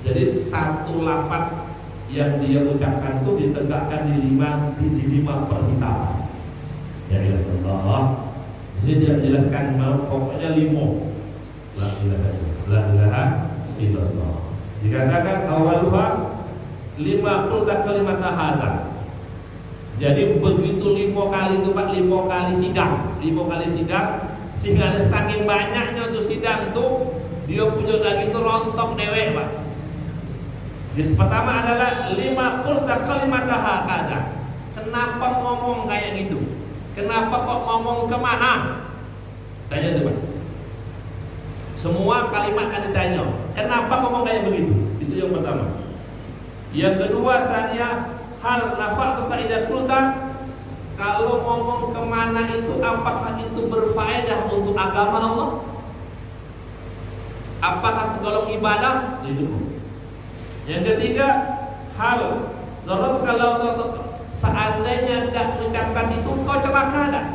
Jadi satu lafaz yang dia ucapkan itu ditegakkan di 5 perhisaban. Ya Allah. Ini tidak jelaskan pokoknya 5. La ilaha illallah. Dikatakan awaluha 5 qulta kalimat hadza. Jadi begitu 5 kali itu Pak, 5 kali sidang, sehingga saking banyaknya tuh sidang tuh dia punya daging tuh rontok dewek Pak. Jadi pertama adalah 5 qulta kalimat hadza. Kenapa ngomong kayak gitu? Kenapa kok ngomong kemana? Tanya tuh Pak. Semua kalimat kan ditanya. Kenapa ngomong kayak begitu? Itu yang pertama. Yang kedua tanya hal nafa'tu idza qulta, kalau ngomong kemana itu apakah itu berfaedah untuk agama Allah? Apakah tergolong ibadah? Itu. Yang ketiga, hal menurut kalau seandainya tidak mengucapkan itu kau celaka tak?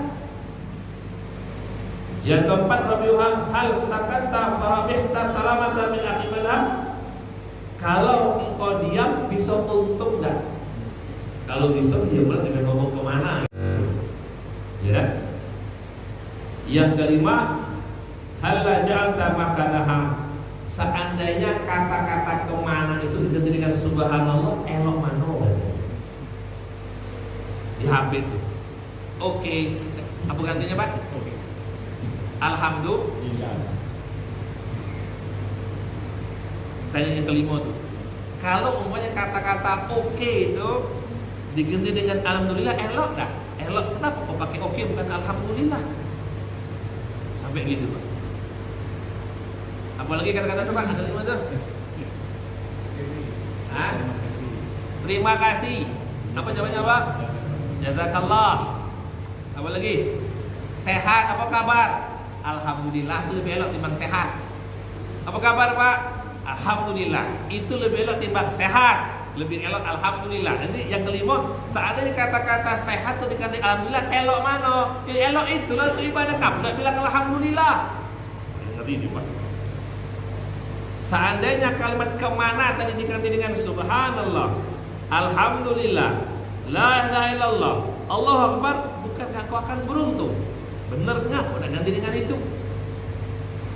Yang keempat, rabiuha hal sakata farabihta salamatan min aqibadah, kalau engkau diam bisa untung tak? Kalau bisa dia dengan ngomong kemana, ya. Yang kelima, hal ja'alta makanaha, seandainya kata-kata kemana itu diganti dengan subhanallah, elok mana di HP itu. Oke, apa gantinya Pak? Oke. Alhamdulillah. Tanya yang kelima tuh, kalau umpamanya kata-kata oke itu diganti dengan alhamdulillah, elok dah. Elok, kenapa kok pakai oke bukan alhamdulillah? Sampai gitu Pak. Apalagi kata-kata itu Pak, ada 5 tuh. Terima kasih. Apa jawabannya Pak? Jazakallah. Apa lagi? Sehat, apa kabar? Alhamdulillah, itu lebih elok timbang sehat. Apa kabar Pak? Alhamdulillah. Itu lebih elok timbang sehat. Lebih elok alhamdulillah. Nanti yang kelima, seandainya kata-kata sehat itu diganti alhamdulillah, elok mana? Yang elok itulah itu ibadah, kamu tidak bilang alhamdulillah. Ngeri nih Pak. Seandainya kalimat kemana tadi diganti dengan subhanallah, alhamdulillah, la ilaha illallah, Allahu akbar, bukan aku akan beruntung. Benar nggak? Udah ganti dengan itu.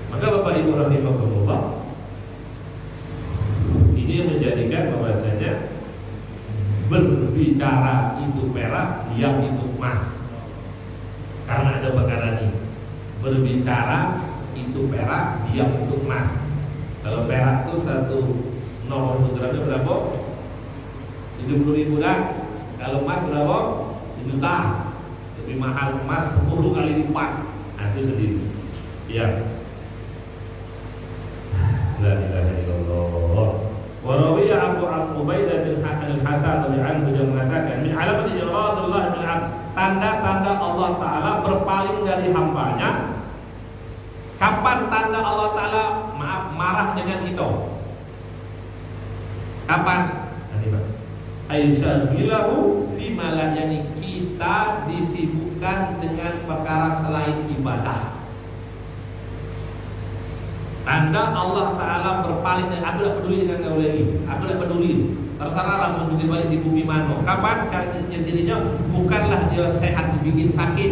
Maka Bapak Ibu rahimahullah, ini menjadikan bahwasanya berbicara itu perak, diam itu emas. Karena ada perkara ini. Berbicara itu perak, diam itu emas. Kalau perak itu 1 nomor gramnya berapa? 70.000 dah. Kalau emas berapa? 1 juta. Lebih mahal emas 10 kali lipat. Nah, itu sendiri. Ya. La ilaha illallah. Wa rawiya Abu Ubaidah bin Hasan radhiyallahu anhu mengatakan min alamati iradillah bil abd, tanda-tanda Allah taala berpaling dari hambanya. Kapan tanda Allah taala marah dengan kita? Kapan? Nanti Pak. Aisyallahu fi malayani, kita disibukkan dengan perkara selain ibadah. Tanda Allah Ta'ala berpaling dan aku tidak peduli dengan kau lagi. Aku tidak peduli. Terserahlah mau bikin balik di bumi mana. Kapan? Karena jadinya bukanlah dia sehat dibikin sakit,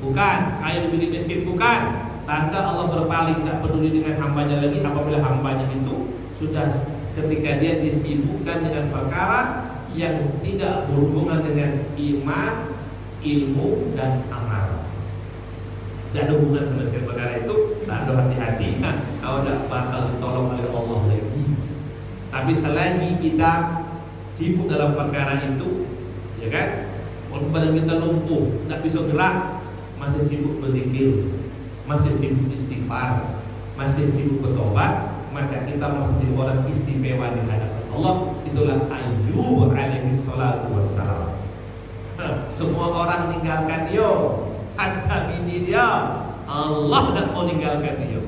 bukan. Kaya dibikin miskin, bukan. Tanda Allah berpaling, tidak peduli dengan hambanya lagi apabila hambanya itu sudah ketika dia disibukkan dengan perkara yang tidak berhubungan dengan iman, ilmu dan amal. Tidak ada hubungan sama sekali perkara itu. Tak ada hati-hati, kau tidak bakal ditolong oleh Allah lagi. Tapi selagi kita sibuk dalam perkara itu, ya kan, walaupun badan kita lumpuh, tidak bisa gerak, masih sibuk berzikir, masih sibuk istighfar, masih sibuk bertobat, maka kita masih orang istimewa di hadapan Allah. Itulah Ayyub alaihi salatu wassalam. Semua orang tinggalkan dia, hatta bini dia, Allah tidak mau ninggalkan dia.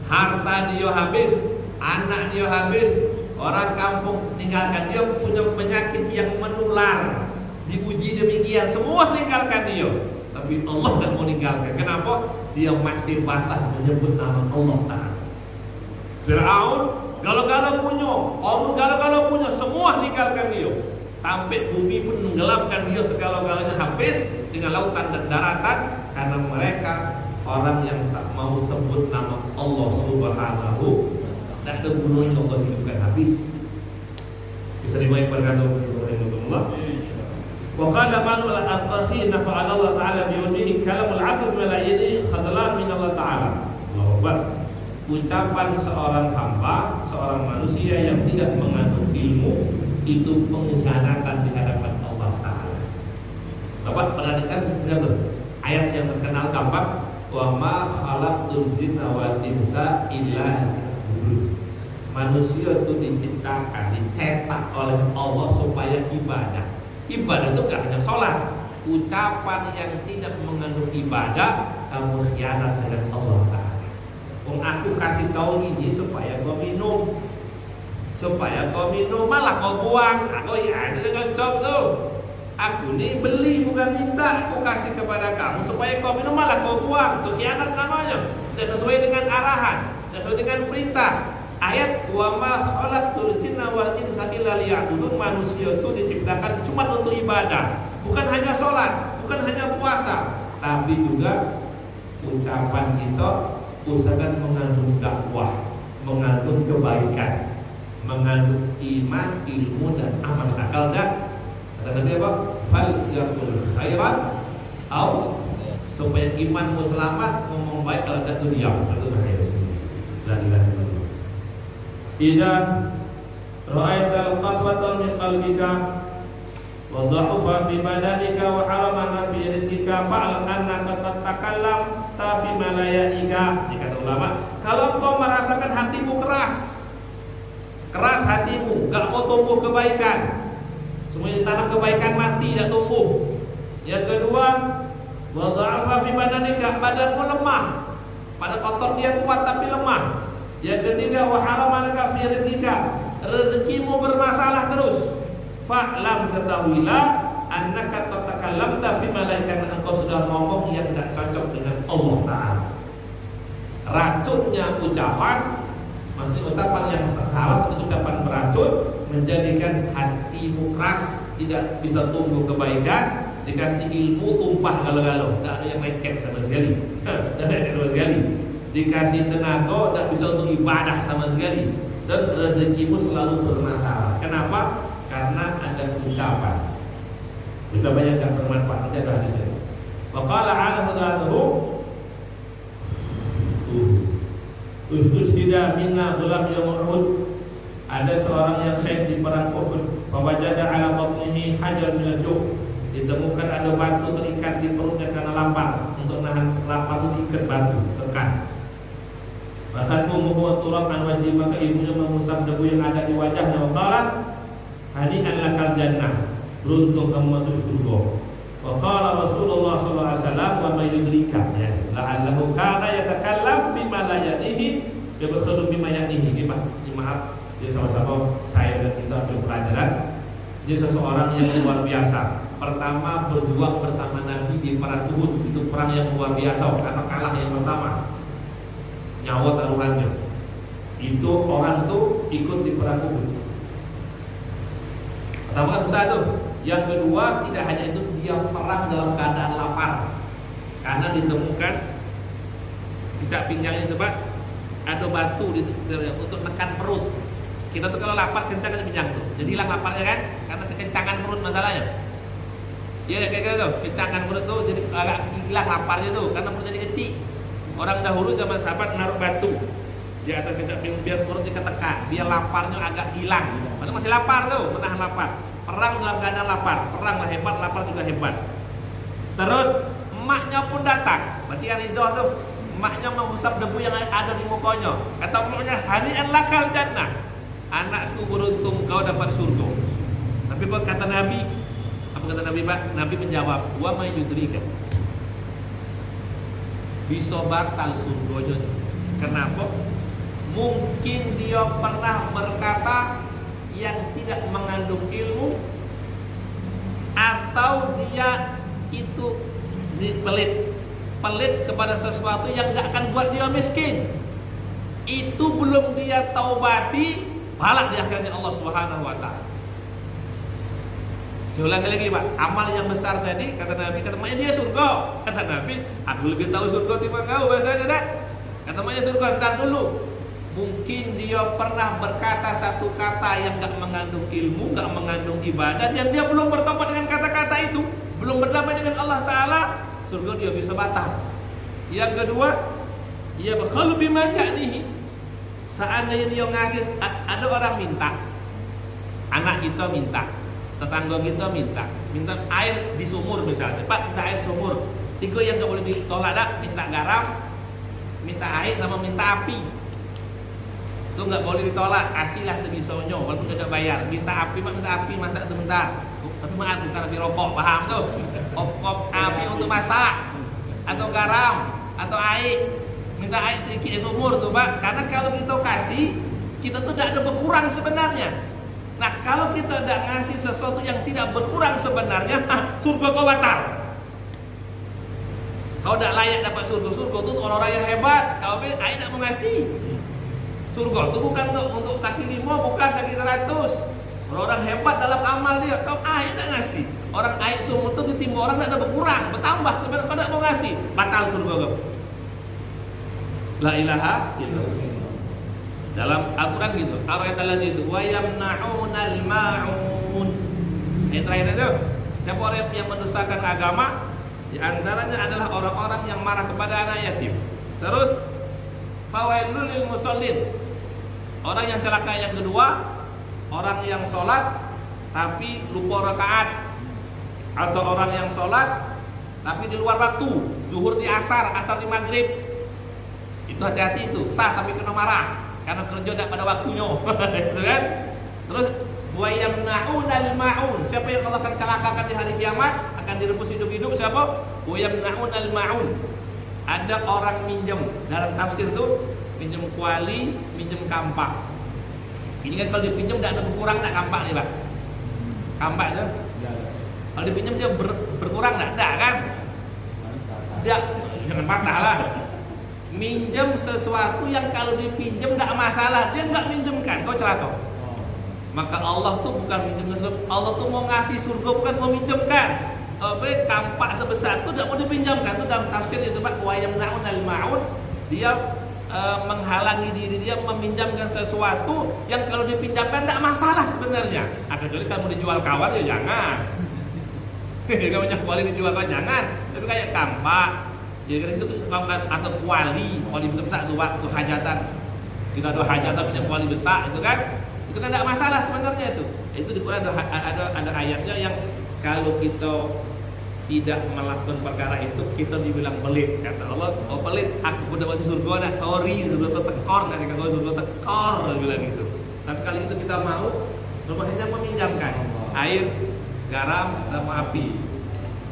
Harta dia habis, anak dia habis, orang kampung tinggalkan dia, punya penyakit yang menular, diuji demikian, semua tinggalkan dia. Tapi Allah tidak mau ninggalkan. Kenapa? Dia masih basah menyebut nama Allah Ta'ala. Fir'aun galau-galau punya, Qarun galau-galau punya, semua tinggalkan dia. Sampai bumi pun menggelapkan dia, segala-galanya habis dengan lautan dan daratan, karena mereka orang yang tak mau sebut nama Allah Subhanahu. Tak ada gunanya Allah hidupkan habis. Bisa dimain perkara Allah. Wa qala man wala aqafi nafa'ala Allah Ta'ala bi ilmihi kalamul 'abd malaini khadalan min Allah Ta'ala. Allahu Akbar. Ucapan seorang hamba, seorang manusia yang tidak mengandung ilmu, itu pengkhianatan di hadapan Allah Ta'ala. Bapak pernah dengar ayat yang terkenal gampang, wa ma khalaqtul jinna wal insa illa liya'budun. Manusia itu diciptakan, dicetak oleh Allah supaya ibadah. Ibadah itu gak hanya sholat. Ucapan yang tidak mengandung ibadah, kamu khianat dengan Allah Ta'ala. Aku kasih tahu ini supaya kau minum, supaya kau minum, malah kau buang. Aku ya ada dengan cok tuh. Aku nih beli bukan minta, aku kasih kepada kamu supaya kau minum, malah kau buang. Itu khianat namanya. Tidak sesuai dengan arahan, tidak sesuai dengan perintah. Ayat wa ma khalaqtul jinna wal insa illa liya'budun. Manusia itu diciptakan cuma untuk ibadah, bukan hanya sholat, bukan hanya puasa, tapi juga ucapan kita usahakan mengandung dakwah, mengandung kebaikan, mengandung iman, ilmu dan amal. Akal dah. Kata Nabi apa? Fal yakul khairan au, supaya imanmu selamat, ngomong baik, kalau tak tu diam. Itu bahaya sendiri. La ilaha illallah. Idza ra'aital qaswatan min qalbika wa dha'fa fi badanika wa haramana fi rizqika fa'al annaka tatakallam ta fi malayaika. Dikata ulama, kalau kau merasakan hatimu keras hatimu, gak mau tumbuh kebaikan, semua ditanam kebaikan mati, tidak tumbuh. Yang kedua, wa dha'fa fi badanika, badanmu lemah, pada kotor dia kuat tapi lemah. Yang ketiga, wa haramanaka fi rizqika, rezekimu bermasalah terus. Fa'lam, ketahuilah, annaka tatakallamta fi malaika, engkau sudah ngomong yang tidak cocok dengan Allah Ta'ala. Racunnya ucapan, maksudnya ucapan yang salah, ucapan beracun, menjadikan hatimu keras, tidak bisa tumbuh kebaikan. Dikasih ilmu tumpah galau-galau, tidak ada yang lengket sama sekali, tidak ada sama sekali. Dikasih tenaga, tidak bisa untuk ibadah sama sekali, dan rezekimu selalu bermasalah. Kenapa? Karena ada ucapan yang tidak bermanfaat. Ada hadisnya. Wa qala 'alaihi Ustusida minna gulam yaum Uhud. Ada seorang yang syahid di perang Uhud. Fa wajada 'ala batnihi hajar min al-ju'. ditemukan ada batu terikat di perutnya karena lapar. Untuk nahan lapar itu diikat batu, tekan. Masatu muhu turab an wajib, maka ibunya mengusap debu yang ada di wajahnya. Waqala hani'an lakal jannah, beruntung kamu masuk surga. Waqala Rasulullah sallallahu alaihi wasallam wa may yudrika, ya la'allahu kana yatakallam bima la ya'nihi yabkhulu bima ya'nihi. Maaf, dia sama-sama saya dan kita ambil pelajaran. Dia seseorang yang luar biasa. Pertama berjuang bersama Nabi di perang Uhud, itu perang yang luar biasa karena kalah yang pertama. Nyawa taruhannya. Itu orang tuh ikut di perang Uhud. Pertama kan usaha tuh. Yang kedua, tidak hanya itu, dia perang dalam keadaan lapar. Karena ditemukan tidak pinggangnya itu Pak, ada batu untuk menekan perut. Kita tuh kalau lapar kencang kan pinggang tuh. Jadi hilang laparnya kan, karena kekencangan perut masalahnya. Iya kayak gitu tuh, kencangan perut tuh jadi agak hilang laparnya tuh, karena perut jadi kecil. Orang dahulu zaman sahabat naruh batu di atas kencang biar perutnya ketekan, biar laparnya agak hilang. Padahal masih lapar tuh, menahan lapar. Perang dalam keadaan lapar, perang lah hebat, lapar juga hebat. Terus emaknya pun datang, berarti yang Ridho tuh, emaknya mengusap debu yang ada di mukanya. Kata emaknya, hani'an lakal jannah, anakku beruntung kau dapat surga. Tapi kata Nabi, apa kata Nabi Pak? Nabi menjawab, wa may yudrika, bisa batal surganya. Kenapa? Mungkin dia pernah berkata yang tidak mengandung ilmu, atau dia itu pelit kepada sesuatu yang gak akan buat dia miskin. Itu belum dia taubati, balak di akhirnya Allah Subhanahu wa taala. Diulangi lagi Pak, amal yang besar tadi kata Nabi, kata maknya dia surga. Kata Nabi, aku lebih tahu surga timbang kau bahasanya dah. Kata maknya surga, entar dulu. Mungkin dia pernah berkata satu kata yang gak mengandung ilmu, gak mengandung ibadah, dan dia belum bertobat dengan kata-kata itu, belum berdamai dengan Allah Ta'ala, surga dia bisa batal. Yang kedua, dia bakhalu bima ya'nihi. Seandainya dia ngasih, ada orang minta, anak kita minta, tetangga kita minta air di sumur misalnya, Pak minta air sumur, tiga yang gak boleh ditolak dah, minta garam, minta air, sama minta api. Itu nggak boleh ditolak, kasihlah sebisanya walaupun tidak bayar. Minta api masak sebentar. Tapi maaf bukan api rokok, paham tuh? Api untuk masak, atau garam, atau air. Minta air sedikit di sumur tuh Pak. Karena kalau kita kasih, kita tuh tidak ada berkurang sebenarnya. Nah kalau kita tidak ngasih sesuatu yang tidak berkurang sebenarnya, surga kau batal. Kau tidak layak dapat surga. Surga itu orang-orang yang hebat. Kau air tidak mau ngasih. Surga itu bukan untuk kaki 5, bukan kaki 100. Orang hebat dalam amal dia. Kau air tak ngasih. Orang air sumur itu ditimba orang tak ada berkurang, bertambah. Sebenarnya kau tak mau ngasih, batal surga kau. La ilaha illallah. Dalam Al-Quran gitu. Ayat lagi itu. Wa yamna'unal ma'un. Ayat terakhir itu. Siapa orang yang mendustakan agama? Di antaranya adalah orang-orang yang marah kepada anak yatim. Terus fawailul lil musallin. Orang yang celaka yang kedua, orang yang sholat tapi lupa rakaat, atau orang yang sholat tapi di luar waktu, zuhur di asar, asar di maghrib. Itu hati-hati itu, sah tapi kena marah karena kerja tidak pada waktunya. Gitu kan? Terus wa yamna'unal ma'un. Siapa yang Allah akan celakakan di hari kiamat, akan direbus hidup-hidup siapa? Wa yamna'unal ma'un. Ada orang minjem, dalam tafsir tuh pinjam kuali, pinjam kampak. Ini kan kalau dipinjam tidak ada berkurang, tidak kampak nih Pak. Kampak itu kalau dipinjam dia berkurang tidak kan? Tidak, jangan patah lah. Minjem sesuatu yang kalau dipinjam tidak masalah, dia nggak minjemkan, kau celaka. Maka Allah tuh bukan minjem sesuatu, Allah tuh mau ngasih surga, bukan mau minjemkan. Kampak sebesar itu tidak mau dipinjamkan. Itu dalam tafsir itu Pak, wa yamna'unal ma'un. Dia menghalangi diri dia meminjamkan sesuatu yang kalau dipinjamkan tidak masalah sebenarnya. Kecuali kalau mau dijual kawan ya jangan. Kalau punya kuali dijual kawan jangan. Tapi kayak kampak, ya kan itu atau kuali besar itu waktu hajatan. Kita ada hajatan punya kuali besar itu kan tidak masalah sebenarnya itu. Itu di Quran ada ayatnya yang kalau kita tidak melakukan perkara itu, kita dibilang pelit. Kata Allah, oh pelit, aku udah masuk surga, nah sorry, surga tekor, nanti kalau surga tekor, bilang gitu. Tapi kali itu kita mau, rumahnya meminjamkan air, garam, sama api.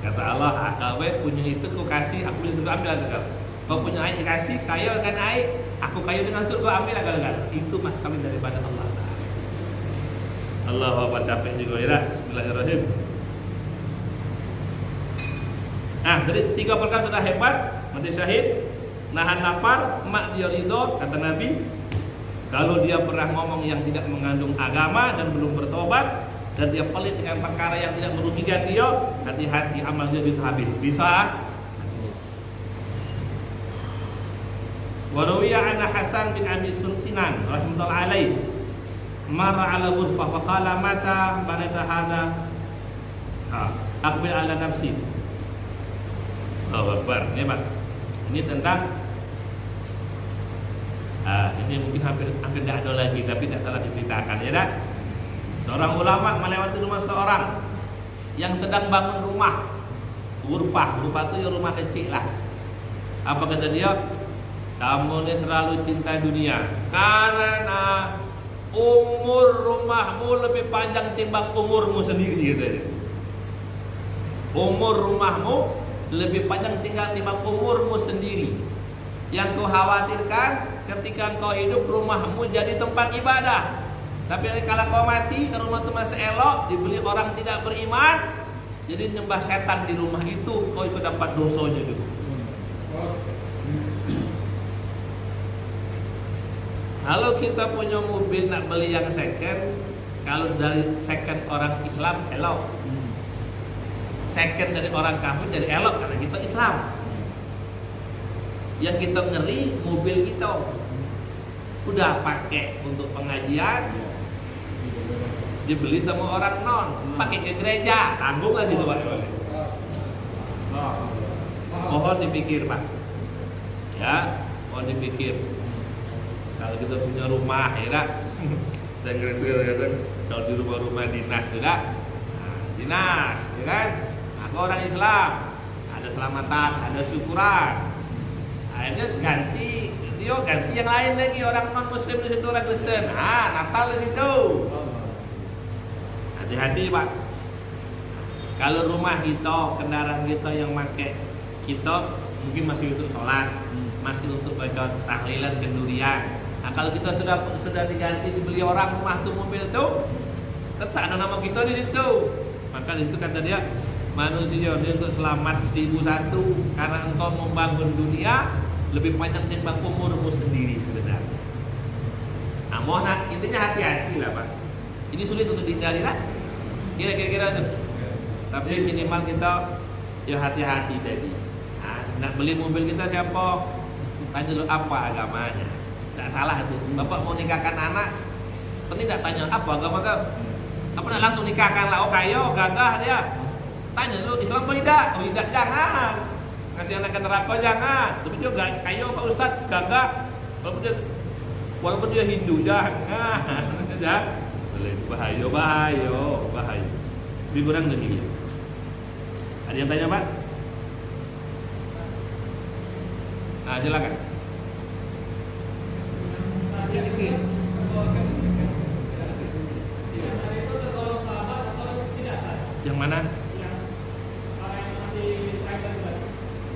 Kata Allah, kalau punya itu kau kasih, aku bisa surga ambil aja. Kau punya air kasih, kaya dengan air, aku kaya dengan surga ambil aja. Itu mas kami daripada Allah. Allah Akbar, capek juga ya. Bismillahirrahmanirrahim. Jadi 3 perkara sudah hebat, mati syahid, nahan lapar, mak dia ridho, kata Nabi. Kalau dia pernah ngomong yang tidak mengandung agama dan belum bertobat, dan dia pelit dengan perkara yang tidak merugikan dia, hati-hati amalnya bisa habis. Bisa. Warawiya anna Hasan bin Abi Sinan rahimahullah alaih marra ala ghurfah wa qala mata banata hadha aqbil ala nafsi. Allahu Akbar. Ini Pak. Ini tentang ini mungkin hampir tidak ada lagi, tapi tidak salah diceritakan ya dah. Seorang ulama melewati rumah seorang yang sedang bangun rumah. Ghurfah itu ya rumah kecil lah. Apa kata dia? Kamu ini terlalu cinta dunia karena umur rumahmu lebih panjang timbang umurmu sendiri gitu. Umur rumahmu lebih panjang tinggal timbang umurmu sendiri. Yang kau khawatirkan ketika kau hidup rumahmu jadi tempat ibadah. Tapi kalau kau mati rumah itu masih elok, dibeli orang tidak beriman, jadi nyembah setan di rumah itu, kau itu dapat dosanya dulu. Kalau kita punya mobil nak beli yang second, kalau dari second orang Islam elok, second dari orang kafir jadi elok karena kita Islam. Yang kita ngeri mobil kita udah pakai untuk pengajian, dibeli sama orang non, pakai ke gereja, tanggung lagi tuh Pak. Mohon dipikir Pak, ya, mohon dipikir. Kalau kita punya rumah, ya, dan kalau di rumah-rumah dinas juga, dinas, ya kan? Aku orang Islam, ada selamatan, ada syukuran. Akhirnya ganti yang lain lagi, orang non Muslim di situ, orang Kristen. Natal di situ. Hati-hati Pak. Kalau rumah kita, kendaraan kita yang pakai kita mungkin masih untuk sholat, masih untuk baca tahlilan kendurian. Nah, kalau kita sudah diganti dibeli orang rumah tuh mobil tuh, tetap ada nama kita di situ. Maka di situ kata dia, manusia dia untuk selamat 1001 karena engkau membangun dunia lebih panjang timbang umurmu sendiri sebenarnya. Nah, mohon intinya hati-hati lah Pak. Ini sulit untuk dihindari lah. Kira-kira itu. Tapi minimal kita ya hati-hati tadi. Nah, nak beli mobil kita siapa? Tanya dulu apa agamanya. Tidak salah itu. Bapak mau nikahkan anak, penting tidak tanya apa agama kau. Apa nak langsung nikahkan lah? Oh kayo gagah dia. Tanya dulu Islam apa tidak? Oh tidak, jangan. Ngasih anak ke neraka jangan. Tapi dia kayo Pak Ustaz gagah. Walaupun dia Hindu jangan. Bahaya. Lebih kurang demikian. Ada yang tanya Pak? Nah silakan. Yang mana?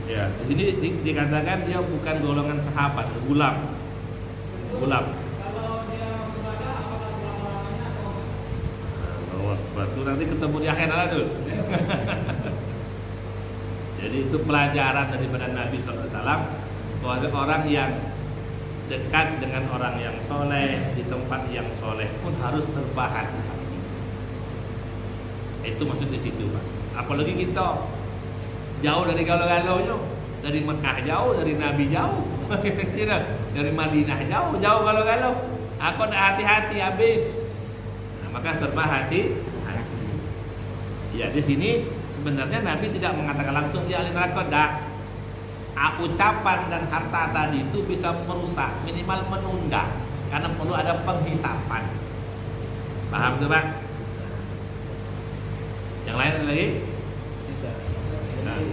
Ya, di sini dikatakan dia bukan golongan sahabat, gulam. Waktu nanti ketemu di akhirat tuh. Jadi itu pelajaran daripada Nabi SAW bahwa orang yang dekat dengan orang yang soleh di tempat yang soleh pun harus serba hati-hati. Itu maksud di situ Pak. Apalagi kita jauh dari galau-galaunya, dari Mekah jauh, dari Nabi jauh, dari Madinah jauh galau-galau. Aku udah hati-hati habis. Nah, maka serba hati-hati. Ya di sini sebenarnya Nabi tidak mengatakan langsung dia ahli neraka, dah. Ucapan dan harta tadi itu bisa merusak, minimal menunda, karena perlu ada penghisapan. Paham tuh Pak? Yang lain ada lagi?
Bisa.
Nah.
Jadi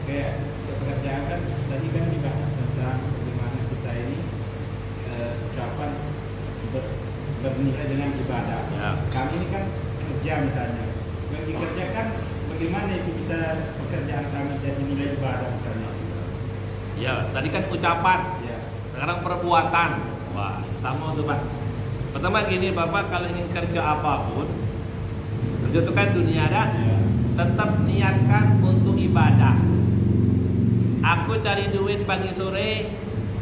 kayak pekerjaan kan tadi kan dibahas tentang bagaimana kita ini ucapan bernilai dengan ibadah.
Ya.
Kami ini kan kerja misalnya, bagi kerja kan bagaimana itu bisa pekerjaan kami jadi nilai ibadah misalnya.
Ya, tadi kan ucapan,
Ya.
sekarang perbuatan. Wah, sama tuh Pak. Pertama gini Bapak, kalau ingin kerja apapun, kerja itu kan dunia dah,
Ya.
tetap niatkan untuk ibadah. Aku cari duit pagi sore,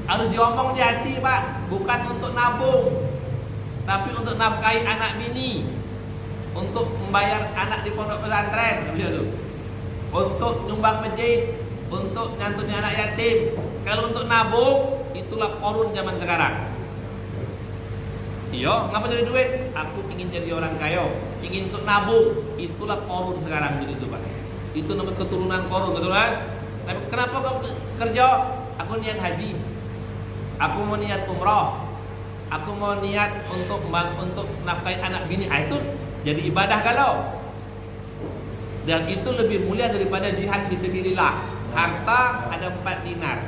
harus diomong di hati Pak, bukan untuk nabung, tapi untuk nafkahi anak bini, untuk membayar anak di pondok pesantren, untuk nyumbang masjid, untuk nyantuni anak yatim. Kalau untuk nabung, itulah korun zaman sekarang. Iya, ngapa cari duit? Aku ingin jadi orang kaya, ingin untuk nabung, itulah korun sekarang begitu Pak. Itu namanya keturunan korun, betul kan? Tapi kenapa kau kerja? Aku niat haji, aku mau niat umroh, aku mau niat untuk nafkahi anak bini. Itu jadi ibadah kalau. Dan itu lebih mulia daripada jihad fisabilillah. Harta ada 4 dinar.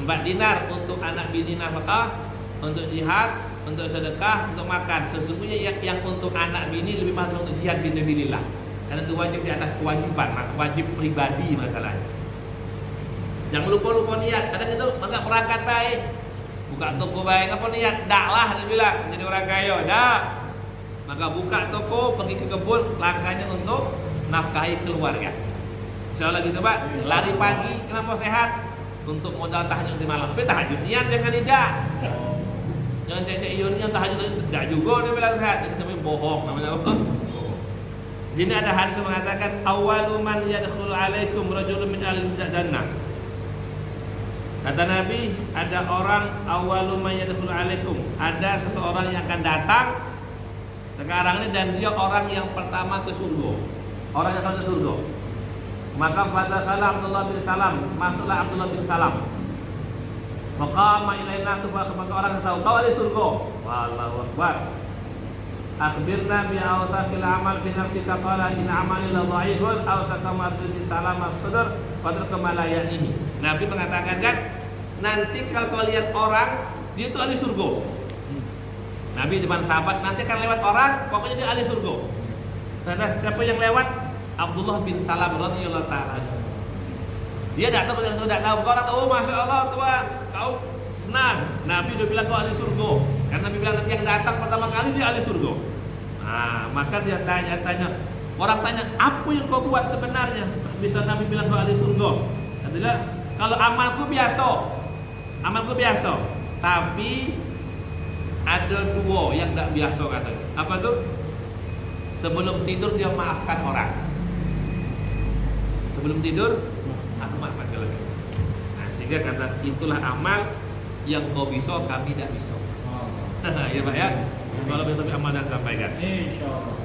4 dinar untuk anak bini nafkah, untuk jihad, untuk sedekah, untuk makan. Sesungguhnya yang untuk anak bini lebih mahal untuk jihad fisabilillah. Karena itu wajib di atas kewajiban, wajib pribadi masalahnya. Jangan lupa niat. Ada gitu, enggak berangkat baik, buka toko baik, apa niat? Dak lah dia bilang jadi orang kaya, dak. Maka buka toko, pergi ke kebun, langkahnya untuk nafkahi keluarga. Insyaallah gitu Pak. Lari pagi, kenapa sehat? Untuk modal tahajud di malam. Tapi tahajud niat jangan tidak. Jangan cek iunnya tahajud tidak juga dia bilang sehat. Itu namanya bohong, namanya apa? Jadi ada hadis mengatakan awwalu man yadkhulu alaikum rajulun min al-jannah. Kata Nabi, ada orang awwalu man yadkhulu alaikum, ada seseorang yang akan datang sekarang ini dan dia orang yang pertama ke surga. Orang yang akan ke surga. Maka pada salam Abdullah bin Salam, masuklah Abdullah bin Salam. Maqama ilaina subhanahu maka orang tahu kau ahli surga. Wallahu akbar. Akhbirna bi awsafil amal fi nafsika qala in amali la dhaifun aw sakamartu bi salam as-sadr qadar kama la ya'nihi. Nabi mengatakan kan, nanti kalau kau lihat orang dia itu ahli surga. Nabi di depan sahabat nanti akan lewat orang pokoknya dia ahli surga. Karena siapa yang lewat? Abdullah bin Salam radhiyallahu ta'ala. Dia datang ke surga, tahu kau tahu, oh masya Allah Tuhan, kau senang. Nabi udah bilang kau ahli surga. Karena Nabi bilang nanti yang datang pertama kali dia ahli surga. Nah, maka dia tanya, orang tanya, apa yang kau buat sebenarnya? Bisa Nabi bilang kau ahli surga. Katanya, kalau amalku biasa, tapi ada 2 yang tak biasa katanya. Apa tuh? Sebelum tidur dia maafkan orang. Sebelum tidur aku maafkan kalau. Nah, sehingga kata itulah amal yang kau bisa kami tidak bisa. Ya Pak ya. Kalau begitu amal dan sampaikan.
Insyaallah.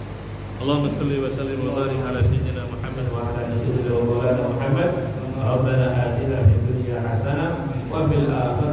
Allahumma shalli wa sallim wa barik ala sayyidina Muhammad wa ala ali sayyidina Muhammad. Rabbana atina fid dunya hasanah wa fil akhirati